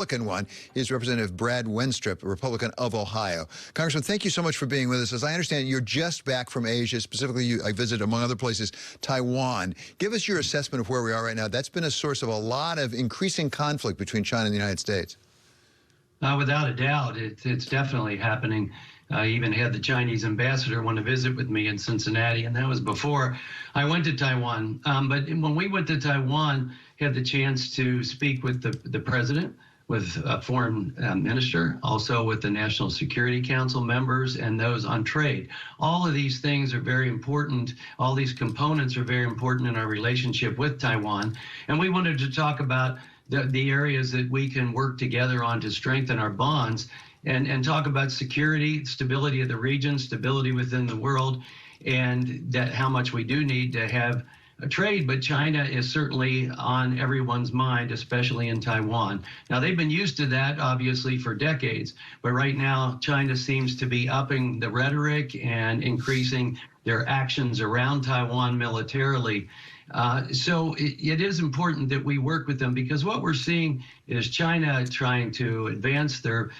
Republican one is Representative Brad Wenstrup, a Republican of Ohio. Congressman, thank you so much for being with us. As I understand, you're just back from Asia. Specifically, I visited, among other places, Taiwan. Give us your assessment of where we are right now. That's been a source of a lot of increasing conflict between China and the United States. Without a doubt, it's definitely happening. I even had the Chinese ambassador want to visit with me in Cincinnati, and that was before I went to Taiwan. But when we went to Taiwan, had the chance to speak with the president, with a foreign minister, also with the National Security Council members and those on trade. All of these things are very important. All these components are very important in our relationship with Taiwan. And we wanted to talk about the areas that we can work together on to strengthen our bonds and talk about security, stability of the region, stability within the world, and that how much we do need to have a trade. But China is certainly on everyone's mind, especially in Taiwan. Now, they've been used to that, obviously, for decades. But right now, China seems to be upping the rhetoric and increasing their actions around Taiwan militarily. So it is important that we work with them, because what we're seeing is China trying to advance their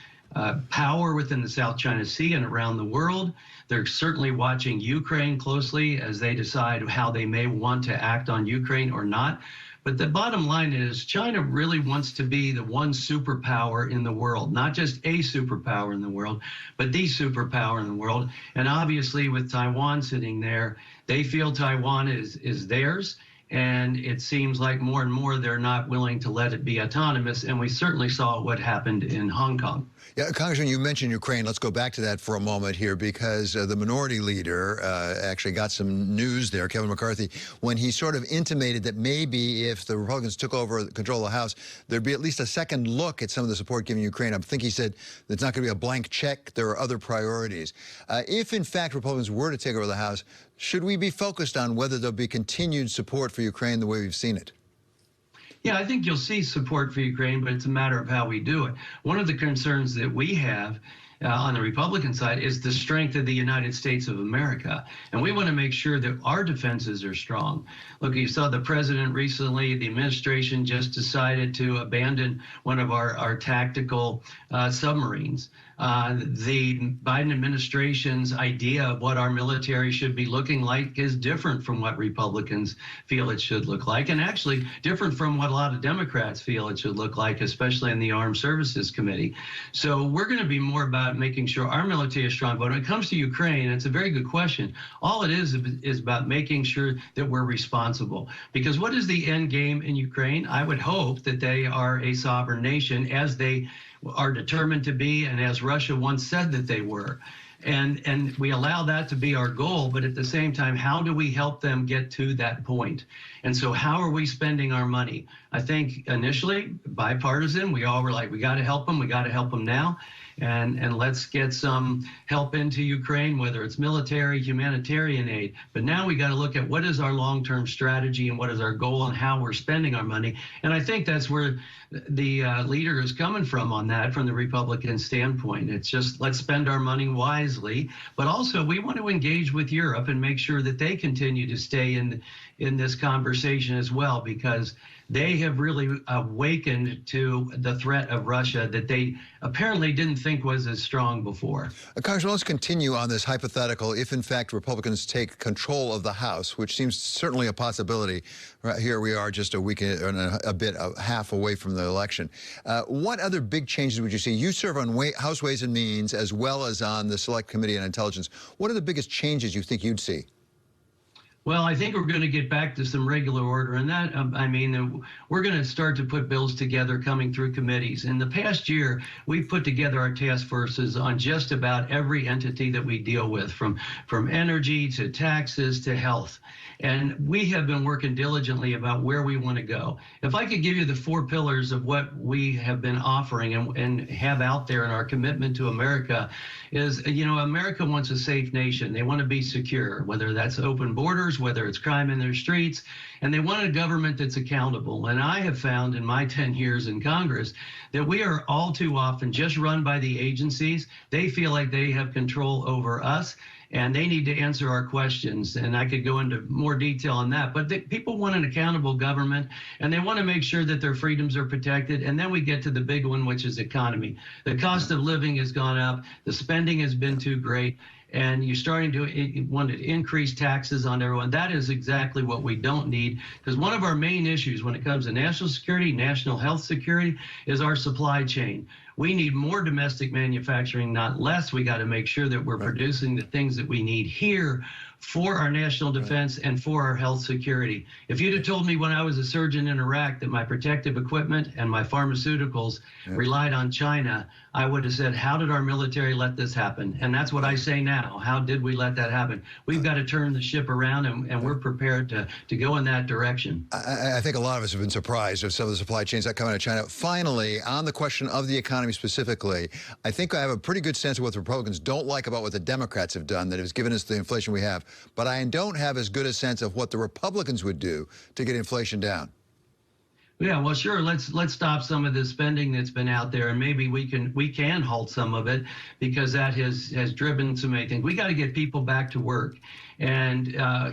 power within the South China Sea and around the world. They're certainly watching Ukraine closely as they decide how they may want to act on Ukraine or not. But the bottom line is China really wants to be the one superpower in the world, not just a superpower in the world, but the superpower in the world. And obviously with Taiwan sitting there, they feel Taiwan is theirs. And it seems like more and more they're not willing to let it be autonomous. And we certainly saw what happened in Hong Kong. Yeah, Congressman, you mentioned Ukraine. Let's go back to that for a moment here, because the minority leader actually got some news there, Kevin McCarthy, when he sort of intimated that maybe if the Republicans took over control of the House, there'd be at least a second look at some of the support given Ukraine. I think he said it's not going to be a blank check. There are other priorities. If, in fact, Republicans were to take over the House, should we be focused on whether there'll be continued support for Ukraine the way we've seen it? Yeah, I think you'll see support for Ukraine, but it's a matter of how we do it. One of the concerns that we have on the Republican side is the strength of the United States of America. And we want to make sure that our defenses are strong. Look, you saw the president recently, the administration just decided to abandon one of our tactical submarines. The Biden administration's idea of what our military should be looking like is different from what Republicans feel it should look like, and actually different from what a lot of Democrats feel it should look like, especially in the Armed Services Committee. So we're going to be more about making sure our military is strong. But when it comes to Ukraine, it's a very good question. All it is about making sure that we're responsible. Because what is the end game in Ukraine? I would hope that they are a sovereign nation, as they are determined to be, and as Russia once said that they were. And we allow that to be our goal, but at the same time, how do we help them get to that point? And so how are we spending our money? I think initially, bipartisan, we all were like, we got to help them now. And let's get some help into Ukraine, whether it's military, humanitarian aid. But now we got to look at what is our long-term strategy and what is our goal and how we're spending our money. And I think that's where the leader is coming from on that, from the Republican standpoint. It's just, let's spend our money wisely. But also, we want to engage with Europe and make sure that they continue to stay in this conversation as well, because they have really awakened to the threat of Russia that they apparently didn't think was as strong before. Congressman, let's continue on this hypothetical. If, in fact, Republicans take control of the House, which seems certainly a possibility, right here we are just a week and a half away from the election. What other big changes would you see? You serve on House Ways and Means as well as on the Select Committee on Intelligence. What are the biggest changes you think you'd see? Well, I think we're going to get back to some regular order, and that, I mean, we're going to start to put bills together coming through committees. In the past year, we've put together our task forces on just about every entity that we deal with, from energy to taxes to health. And we have been working diligently about where we want to go. If I could give you the 4 pillars of what we have been offering and have out there in our commitment to America is, you know, America wants a safe nation. They want to be secure, whether that's open borders borders, whether it's crime in their streets, and they want a government that's accountable. And I have found in my 10 years in Congress that we are all too often just run by the agencies. They feel like they have control over us, and they need to answer our questions. And I could go into more detail on that, but people want an accountable government, and they want to make sure that their freedoms are protected. And then we get to the big one, which is economy. The cost of living has gone up. The spending has been too great. And you're starting to want to increase taxes on everyone. That is exactly what we don't need, because one of our main issues when it comes to national security, national health security, is our supply chain. We need more domestic manufacturing, not less. We got to make sure that we're producing the things that we need here for our national defense and for our health security. If you'd have told me when I was a surgeon in Iraq that my protective equipment and my pharmaceuticals relied on China, I would have said, how did our military let this happen? And that's what I say now. How did we let that happen? We've got to turn the ship around, and we're prepared to go in that direction. I think a lot of us have been surprised of some of the supply chains that come out of China. Finally, on the question of the economy specifically, I think I have a pretty good sense of what the Republicans don't like about what the Democrats have done that has given us the inflation we have. But I don't have as good a sense of what the Republicans would do to get inflation down. Yeah, well, sure. Let's stop some of the spending that's been out there, and maybe we can halt some of it, because that has driven so many things. We got to get people back to work, and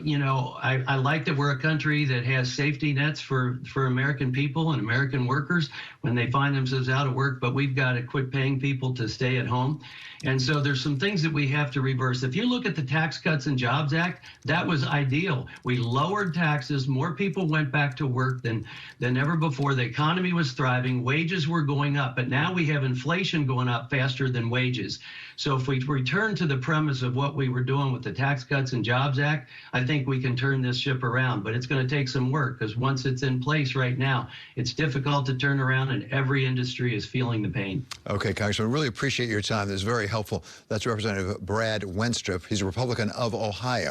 you know, I like that we're a country that has safety nets for American people and American workers when they find themselves out of work. But we've got to quit paying people to stay at home, and so there's some things that we have to reverse. If you look at the Tax Cuts and Jobs Act, that was ideal. We lowered taxes, more people went back to work than ever before. The economy was thriving, wages were going up, but now we have inflation going up faster than wages. So if we return to the premise of what we were doing with the Tax Cuts and Jobs Act, I think we can turn this ship around. But it's going to take some work, because once it's in place right now, it's difficult to turn around, and every industry is feeling the pain. Okay, Congressman, really appreciate your time. This is very helpful. That's Representative Brad Wenstrup. He's a Republican of Ohio.